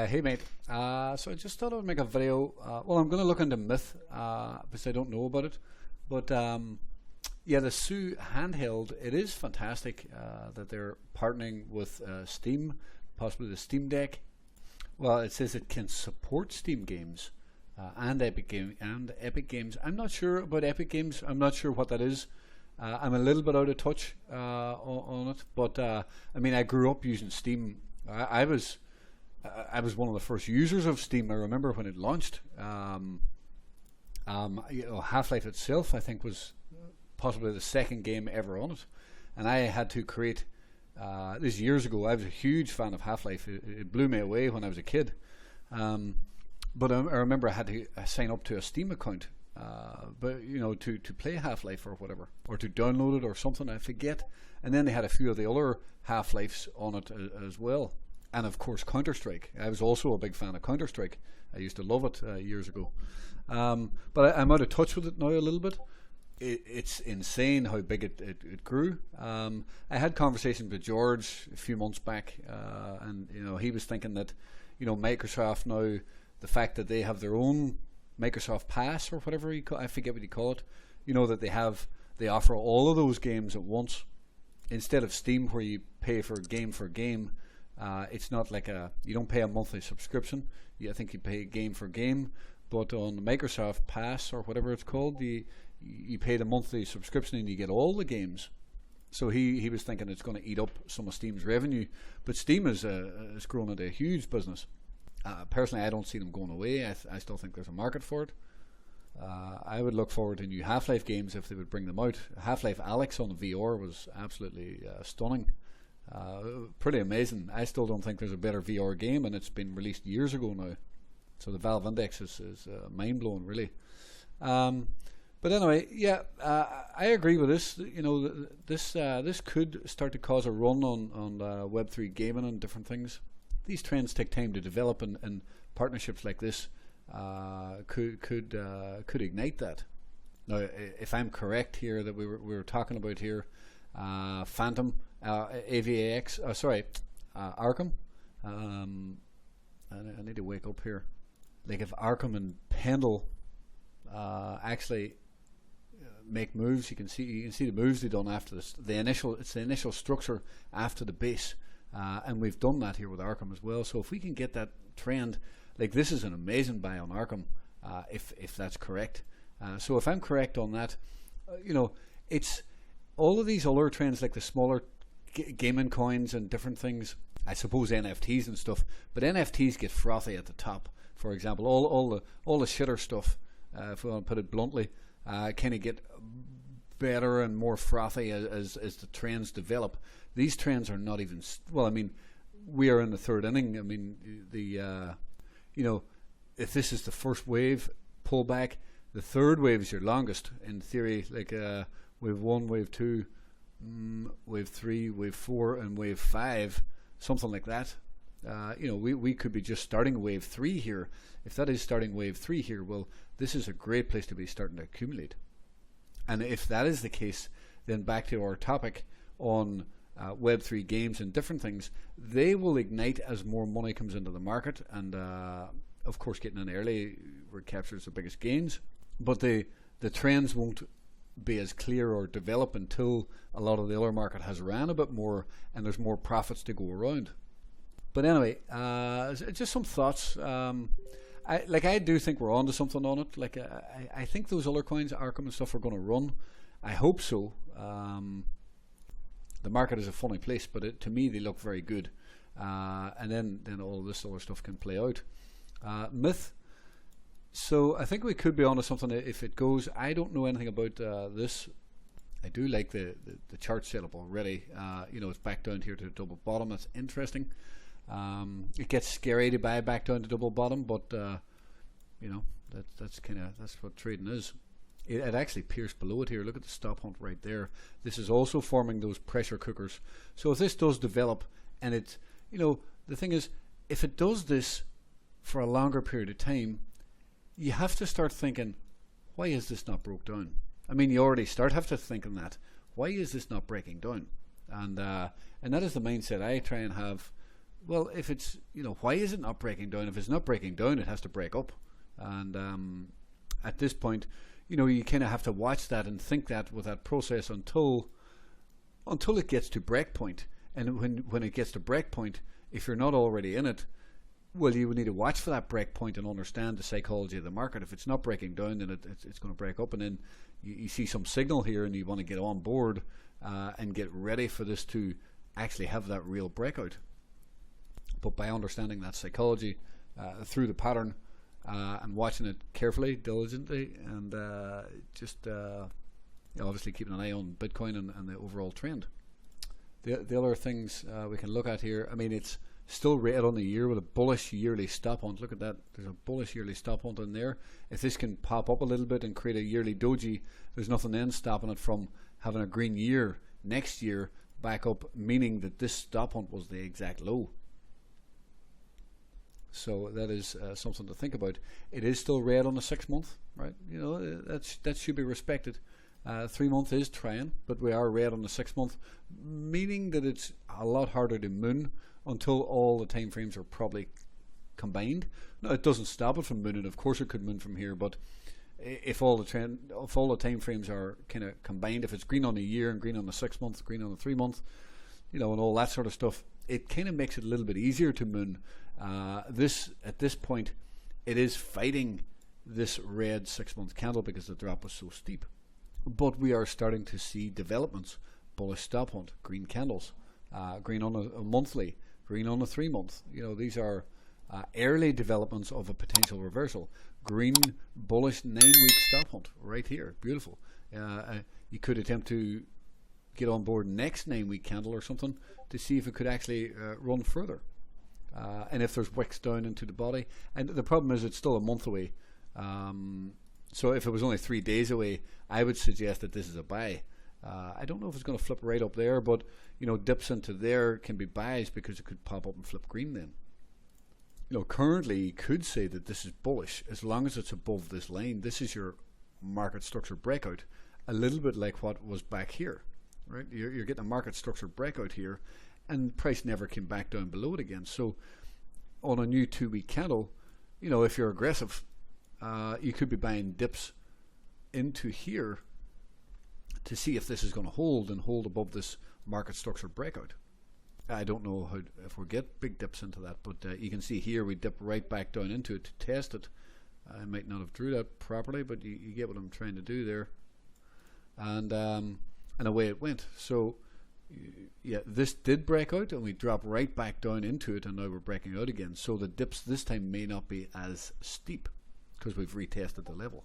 Yeah, hey mate. So I just thought I would make a video. Well, I'm going to look into Myth because I don't know about it. But yeah, the Sue handheld, it is fantastic that they're partnering with Steam, possibly the Steam Deck. Well, it says it can support Steam games and Epic Games. I'm not sure about Epic Games. I'm not sure what that is. I'm a little bit out of touch on it. But I mean, I grew up using Steam. I was one of the first users of Steam. I remember when it launched. Half-Life itself, I think, was possibly the second game ever on it, and I had to create. This years ago. I was a huge fan of Half-Life. It blew me away when I was a kid. But I remember I had to sign up to a Steam account, but to play Half-Life or whatever, or to download it or something. I forget. And then they had a few of the other Half-Lives on it as well. And of course Counter-Strike. I was also a big fan of Counter-Strike. I used to love it years ago. But I'm out of touch with it now a little bit. It's insane how big it grew. I had conversations with George a few months back, and he was thinking that Microsoft now, the fact that they have their own Microsoft Pass or whatever I forget what you call it, that they offer all of those games at once instead of Steam where you pay for game. It's not like you don't pay a monthly subscription. I think you pay game for game, but on the Microsoft Pass or whatever it's called, you pay the monthly subscription and you get all the games. So he was thinking it's going to eat up some of Steam's revenue, but Steam is grown into a huge business. Personally, I don't see them going away. I still think there's a market for it. I would look forward to new Half-Life games if they would bring them out. Half-Life Alyx on the VR was absolutely stunning. Pretty amazing. I still don't think there's a better VR game, and it's been released years ago now. So the Valve Index is mind-blowing, really. But anyway, yeah, I agree with this. This could start to cause a run on Web3 gaming and different things. These trends take time to develop, and partnerships like this could ignite that. Now, if I'm correct here, that we were talking about here, Phantom, AVAX, Arkham. I need to wake up here. Like if Arkham and Pendle actually make moves, you can see the moves they've done after this. It's the initial structure after the base, and we've done that here with Arkham as well. So if we can get that trend, like this is an amazing buy on Arkham, if that's correct. So if I'm correct on that, it's all of these other trends like the smaller gaming coins and different things. I suppose NFTs and stuff, but NFTs get frothy at the top. For example, all the shitter stuff, if we want to put it bluntly, kind of get better and more frothy as the trends develop. These trends are not even well. I mean, we are in the third inning. I mean, if this is the first wave pullback, the third wave is your longest in theory. Like wave 1, wave 2, wave 3, wave 4, and wave 5, something like that. We could be just starting wave 3 here. If that is starting wave 3 here, well, this is a great place to be starting to accumulate. And if that is the case, then back to our topic on Web3 games and different things, they will ignite as more money comes into the market, and of course getting in early where it captures the biggest gains. But the trends won't be as clear or develop until a lot of the other market has ran a bit more and there's more profits to go around. But anyway, just some thoughts. I do think we're onto something on it. Like I think those other coins, Arkham and stuff, are going to run. I hope so. The market is a funny place, but to me they look very good. And then all this other stuff can play out. Myth. So I think we could be onto something if it goes. I don't know anything about this. I do like the chart setup already. It's back down here to the double bottom. That's interesting. It gets scary to buy back down to double bottom, but that's what trading is. It actually pierced below it here. Look at the stop hunt right there. This is also forming those pressure cookers. So if this does develop, and it, the thing is, if it does this for a longer period of time, you have to start thinking, why is this not broke down? I mean, you already have to thinking that. Why is this not breaking down? And that is the mindset I try and have Well, if it's, why is it not breaking down? If it's not breaking down, it has to break up. And at this point, you kind of have to watch that and think that with that process until it gets to break point. And when it gets to break point, if you're not already in it, well, you would need to watch for that break point and understand the psychology of the market. If it's not breaking down, then it's going to break up, and then you see some signal here, and you want to get on board and get ready for this to actually have that real breakout. But by understanding that psychology through the pattern and watching it carefully, diligently, and just obviously keeping an eye on Bitcoin and the overall trend. The other things we can look at here, I mean, it's still red on the year with a bullish yearly stop hunt. Look at that, there's a bullish yearly stop hunt in there. If this can pop up a little bit and create a yearly doji, there's nothing then stopping it from having a green year next year back up, meaning that this stop hunt was the exact low. So that is something to think about. It is still red on the 6 month, right? That should be respected. 3 month is trying, but we are red on the 6 month, meaning that it's a lot harder to moon until all the time frames are probably combined. Now, it doesn't stop it from mooning. Of course, it could moon from here, but if all the time frames are kind of combined, if it's green on the year and green on the 6 month, green on the 3 month, and all that sort of stuff, it kind of makes it a little bit easier to moon. At this point, it is fighting this red 6 month candle because the drop was so steep. But we are starting to see developments. Bullish stop hunt, green candles, green on a monthly, green on a 3 month. These are early developments of a potential reversal. Green bullish 9 week stop hunt right here, beautiful. You could attempt to get on board next 9 week candle or something to see if it could actually run further. And if there's wicks down into the body, and the problem is it's still a month away. So if it was only 3 days away, I would suggest that this is a buy. I don't know if it's going to flip right up there, but dips into there can be buys because it could pop up and flip green then. Currently you could say that this is bullish as long as it's above this line. This is your market structure breakout, a little bit like what was back here, right? You're getting a market structure breakout here, and price never came back down below it again. So on a new 2 week candle, if you're aggressive, you could be buying dips into here to see if this is going to hold and hold above this market structure breakout. I don't know if we'll get big dips into that, but you can see here we dip right back down into it to test it. I might not have drew that properly, but you get what I'm trying to do there. And away it went. So yeah, this did break out and we drop right back down into it, and now we're breaking out again. So the dips this time may not be as steep because we've retested the level.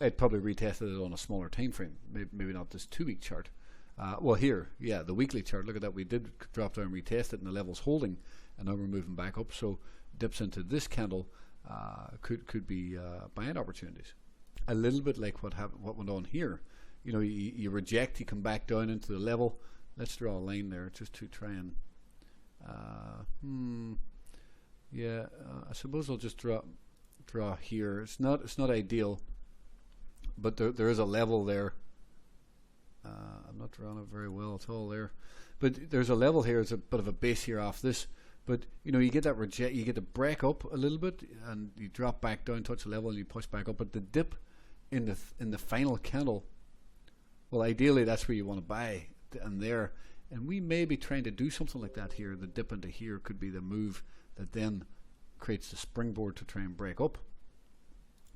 I'd probably retested it on a smaller time frame, maybe not this 2 week chart. Well, here, yeah, the weekly chart, look at that, we did drop down and retest it and the level's holding, and now we're moving back up. So dips into this candle could be buying opportunities. A little bit like what went on here. You reject, you come back down into the level. Let's draw a line there just to try and I suppose I'll just draw here. It's not ideal, but there is a level there. I'm not drawing it very well at all there, but there's a level here. It's a bit of a base here off this, but you get that reject, you get to break up a little bit, and you drop back down, touch the level, and you push back up. But the dip in the final candle, well, ideally that's where you want to buy, and there, and we may be trying to do something like that here. The dip into here could be the move that then creates the springboard to try and break up,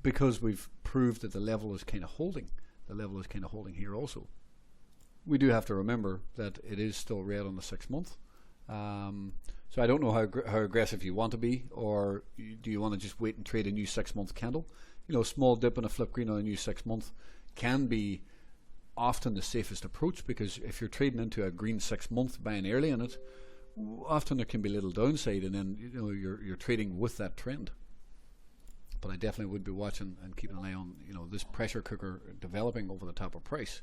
because we've proved that the level is kind of holding. The level is kind of holding here also. We do have to remember that it is still red on the 6 month. So I don't know how aggressive you want to be, or do you want to just wait and trade a new 6 month candle? Small dip and a flip green on a new 6 month can be often the safest approach, because if you're trading into a green 6 month buying early in it, often there can be little downside, and then you're trading with that trend. But I definitely would be watching and keeping an eye on this pressure cooker developing over the top of price.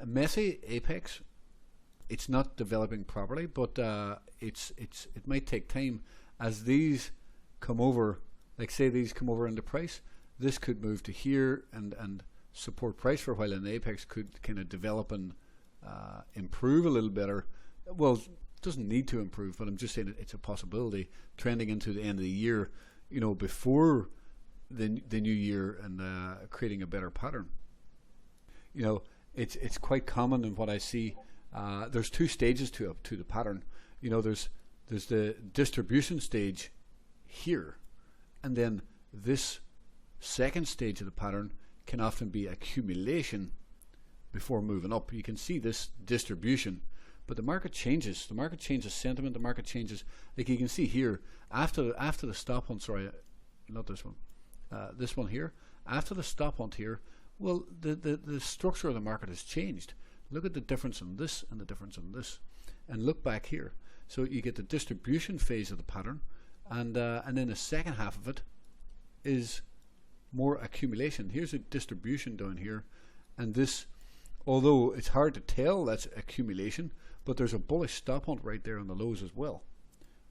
Messy apex, it's not developing properly, but it might take time as these come over. Like say these come over into price, this could move to here and support price for a while, and the apex could kind of develop and improve a little better well, it doesn't need to improve, but I'm just saying it's a possibility trending into the end of the year, you know, before the new year, and creating a better pattern. You know, it's quite common in what I see. There's two stages to the pattern. You know, there's the distribution stage here, and then this second stage of the pattern can often be accumulation before moving up. You can see this distribution, but the market changes. The market changes sentiment. The market changes. Like you can see here, after the stop hunt. Sorry, not this one. This one here. After the stop hunt here, well, the structure of the market has changed. Look at the difference in this and the difference in this, and look back here. So you get the distribution phase of the pattern, and then the second half of it is more accumulation. Here's a distribution down here, and this, although it's hard to tell that's accumulation, but there's a bullish stop hunt right there on the lows as well,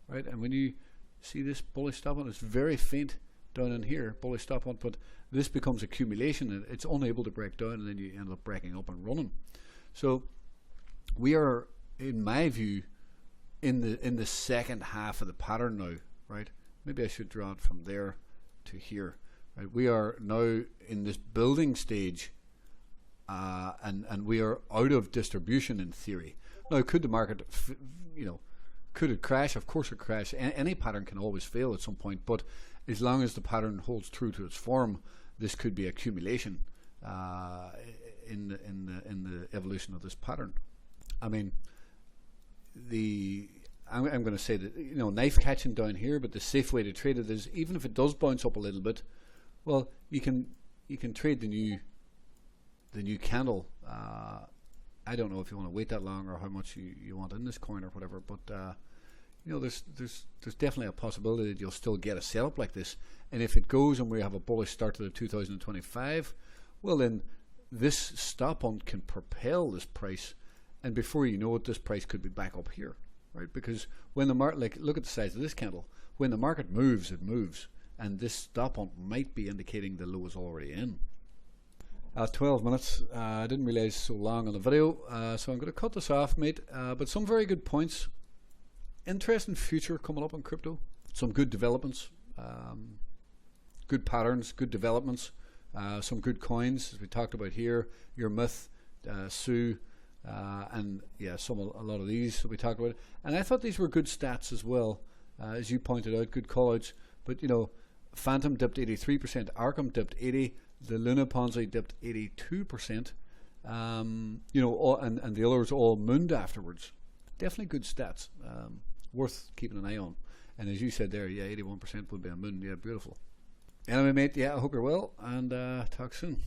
right? And when you see this bullish stop hunt, it's very faint down in here, bullish stop hunt, but this becomes accumulation, and it's unable to break down, and then you end up breaking up and running. So we are, in my view, in the second half of the pattern now, right? Maybe I should draw it from there to here. Right? We are now in this building stage, and we are out of distribution in theory. Now, could the market, you know, could it crash? Of course it crash. Any pattern can always fail at some point, but as long as the pattern holds true to its form, this could be accumulation in the evolution of this pattern. I mean, I'm going to say that, you know, knife catching down here, but the safe way to trade it is, even if it does bounce up a little bit, well, you can trade the new candle. I don't know if you want to wait that long or how much you want in this coin or whatever, but you know, there's definitely a possibility that you'll still get a setup like this. And if it goes and we have a bullish start to the 2025, well, then this stop hunt can propel this price, and before you know it, this price could be back up here, right? Because when the market, like, look at the size of this candle. When the market moves, it moves, and this stop hunt might be indicating the low is already in. 12 minutes. I didn't realize so long on the video, so I'm going to cut this off, mate. But some very good points. Interesting future coming up in crypto. Some good developments, good patterns, good developments. Some good coins, as we talked about here. Your Myth, Sue, and yeah, a lot of these that we talked about. And I thought these were good stats as well, as you pointed out, good call-outs. But you know, Phantom dipped 83%, Arkham dipped 80%, the Luna Ponzi dipped 82%. You know, and the others all mooned afterwards. Definitely good stats, worth keeping an eye on. And as you said there, yeah, 81% would be a moon. Yeah, beautiful. Anyway, mate, yeah, I hope you're well, and talk soon.